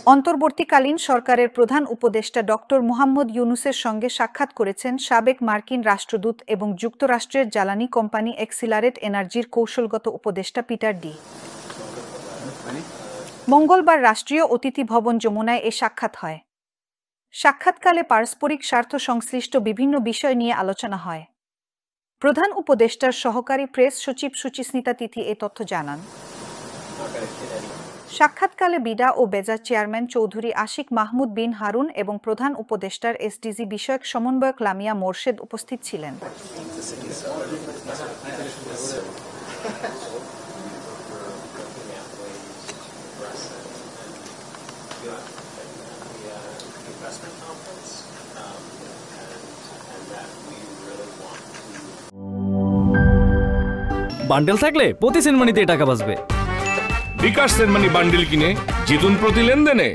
অন্তর্বর্তীকালীন সরকারের প্রধান উপদেষ্টা ডক্টর মুহাম্মদ ইউনূসের সঙ্গে সাক্ষাৎ করেছেন সাবেক মার্কিন রাষ্ট্রদূত এবং যুক্তরাষ্ট্রের জ্বালানি কোম্পানি এক্সিলারেট এনার্জির কৌশলগত উপদেষ্টা পিটার ডি। মঙ্গলবার রাষ্ট্রীয় অতিথি ভবন যমুনায় এ সাক্ষাৎ হয়। সাক্ষাৎকালে পারস্পরিক স্বার্থ সংশ্লিষ্ট বিভিন্ন বিষয় নিয়ে আলোচনা হয়। প্রধান উপদেষ্টার সহকারী প্রেস সচিব সুচিস্মিতা তিথি এ তথ্য জানান। সাক্ষাৎকালে বিডা ও বেজা চেয়ারম্যান চৌধুরী আশিক মাহমুদ বিন হারুন এবং প্রধান উপদেষ্টার এসডিজি বিষয়ক সমন্বয়ক লামিয়া মোরশেদ উপস্থিত ছিলেন। বান্ডেল থাকলে প্রতি সেনমানিতে টাকা বাঁচবে। বিকাশ সেনমানি বান্ডেল কিনে জিতুন প্রতি লেনদেনে।